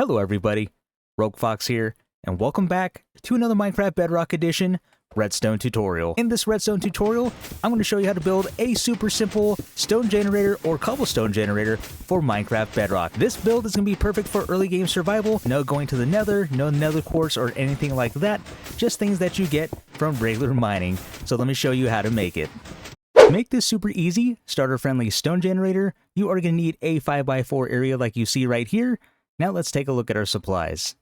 Hello everybody, Rogue Fox here, and welcome back to another Minecraft Bedrock Edition Redstone tutorial. In this Redstone tutorial, I'm going to show you how to build a super simple stone generator or cobblestone generator for Minecraft Bedrock. This build is going to be perfect for early game survival, no going to the nether, no nether quartz or anything like that, just things that you get from regular mining. So let me show you how to make it. To make this super easy, starter-friendly stone generator, you are going to need a 5x4 area like you see right here. Now let's take a look at our supplies.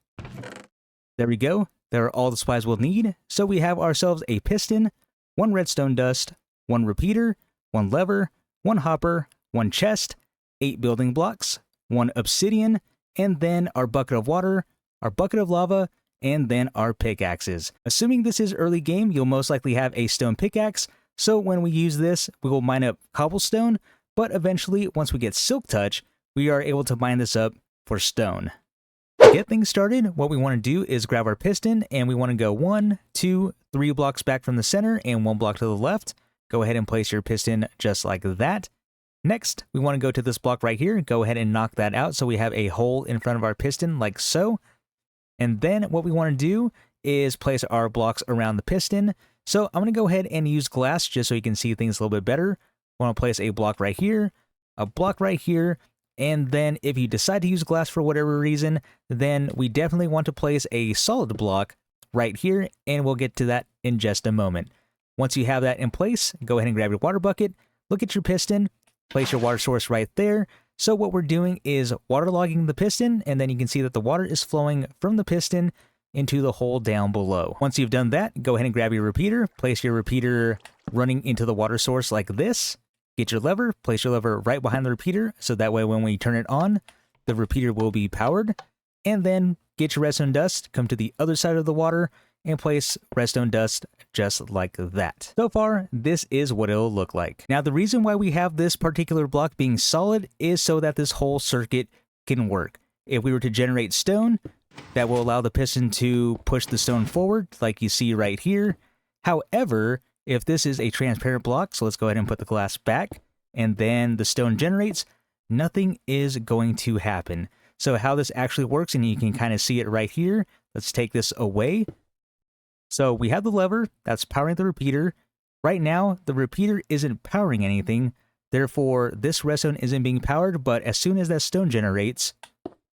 There we go. There are all the supplies we'll need. So we have ourselves a piston, 1 redstone dust, 1 repeater, 1 lever, 1 hopper, 1 chest, 8 building blocks, 1 obsidian, and then our bucket of water, our bucket of lava, and then our pickaxes. Assuming this is early game, you'll most likely have a stone pickaxe. So when we use this, we will mine up cobblestone, but eventually, once we get silk touch, we are able to mine this up for stone. To get things started, what we want to do is grab our piston and we want to go 1, 2, 3 blocks back from the center and 1 block to the left. Go ahead and place your piston just like that. Next, we want to go to this block right here. Go ahead and knock that out so we have a hole in front of our piston like so. And then what we want to do is place our blocks around the piston. So I'm going to go ahead and use glass just so you can see things a little bit better. I want to place a block right here, a block right here, and then if you decide to use glass for whatever reason, then we definitely want to place a solid block right here, and we'll get to that in just a moment. Once you have that in place, go ahead and grab your water bucket, look at your piston, place your water source right there. So what we're doing is waterlogging the piston, and then you can see that the water is flowing from the piston into the hole down below. Once you've done that, go ahead and grab your repeater, place your repeater running into the water source like this. Get your lever, place your lever right behind the repeater, so that way when we turn it on, the repeater will be powered. And then get your redstone dust, come to the other side of the water, and place redstone dust just like that. So far, this is what it'll look like. Now, the reason why we have this particular block being solid is so that this whole circuit can work. If we were to generate stone, that will allow the piston to push the stone forward, like you see right here. However, if this is a transparent block, so let's go ahead and put the glass back, and then the stone generates, nothing is going to happen. So how this actually works, and you can kind of see it right here. Let's take this away. So we have the lever that's powering the repeater. Right now, the repeater isn't powering anything. Therefore, this redstone isn't being powered, but as soon as that stone generates,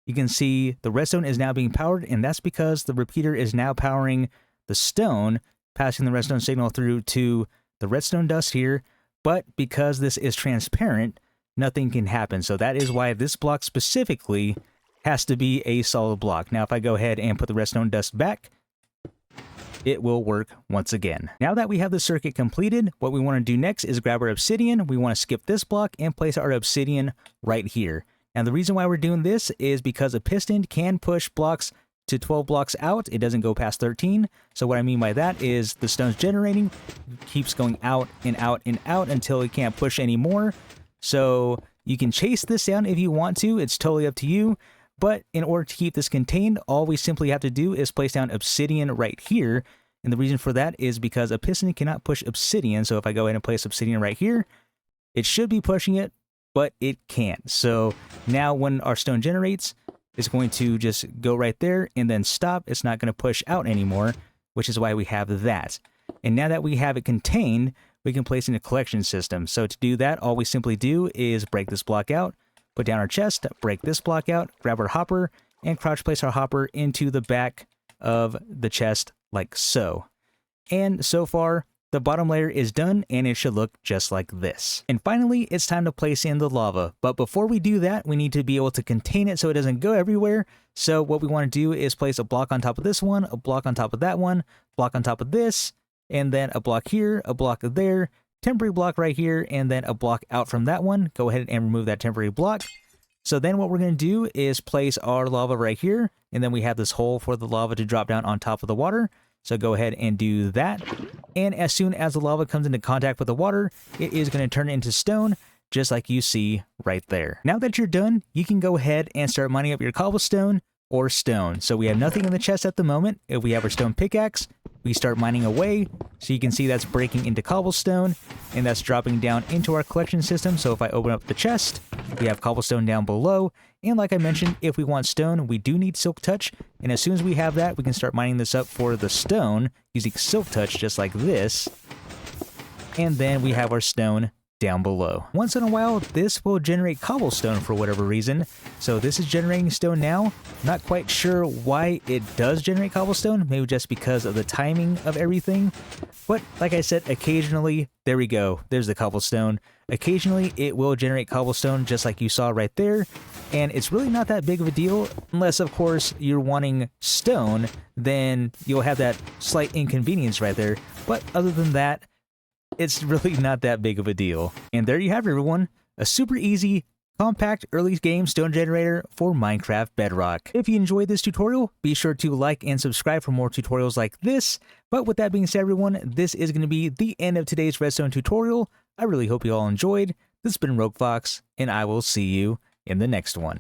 you can see the redstone is now being powered, and that's because the repeater is now powering the stone, passing the redstone signal through to the redstone dust here. But because this is transparent, nothing can happen. So that is why this block specifically has to be a solid block. Now, if I go ahead and put the redstone dust back, it will work once again. Now that we have the circuit completed, what we want to do next is grab our obsidian. We want to skip this block and place our obsidian right here. Now, the reason why we're doing this is because a piston can push blocks to 12 blocks out. It doesn't go past 13. So what I mean by that is the stone's generating, keeps going out and out and out until it can't push anymore. So you can chase this down if you want to. It's totally up to you. But in order to keep this contained, all we simply have to do is place down obsidian right here. And the reason for that is because a piston cannot push obsidian. So if I go ahead and place obsidian right here, it should be pushing it, but it can't. So now when our stone generates, it's going to just go right there and then stop. It's not going to push out anymore, which is why we have that. And now that we have it contained, we can place in a collection system. So to do that, all we simply do is break this block out, put down our chest, break this block out, grab our hopper, and crouch place our hopper into the back of the chest like so. And so far, the bottom layer is done, and it should look just like this. And finally, it's time to place in the lava. But before we do that, we need to be able to contain it so it doesn't go everywhere. So what we want to do is place a block on top of this one, a block on top of that one, block on top of this, and then a block here, a block there, temporary block right here, and then a block out from that one. Go ahead and remove that temporary block. So then what we're going to do is place our lava right here, and then we have this hole for the lava to drop down on top of the water. So go ahead and do that. And as soon as the lava comes into contact with the water, it is going to turn into stone, just like you see right there. Now that you're done, you can go ahead and start mining up your cobblestone or stone. So we have nothing in the chest at the moment. If we have our stone pickaxe, we start mining away. So you can see that's breaking into cobblestone, and that's dropping down into our collection system. So if I open up the chest, we have cobblestone down below, And like I mentioned, if we want stone, we do need silk touch. And as soon as we have that, we can start mining this up for the stone using silk touch just like this. And then we have our stone down below. Once in a while, this will generate cobblestone for whatever reason. So this is generating stone now. Not quite sure why it does generate cobblestone, maybe just because of the timing of everything. But like I said, occasionally, there we go, there's the cobblestone. Occasionally, it will generate cobblestone just like you saw right there. And it's really not that big of a deal, unless of course you're wanting stone, then you'll have that slight inconvenience right there. But other than that, it's really not that big of a deal. And there you have it, everyone. A super easy, compact, early game stone generator for Minecraft Bedrock. If you enjoyed this tutorial, be sure to like and subscribe for more tutorials like this. But with that being said, everyone, this is going to be the end of today's redstone tutorial. I really hope you all enjoyed. This has been Rogue Fox, and I will see you in the next one.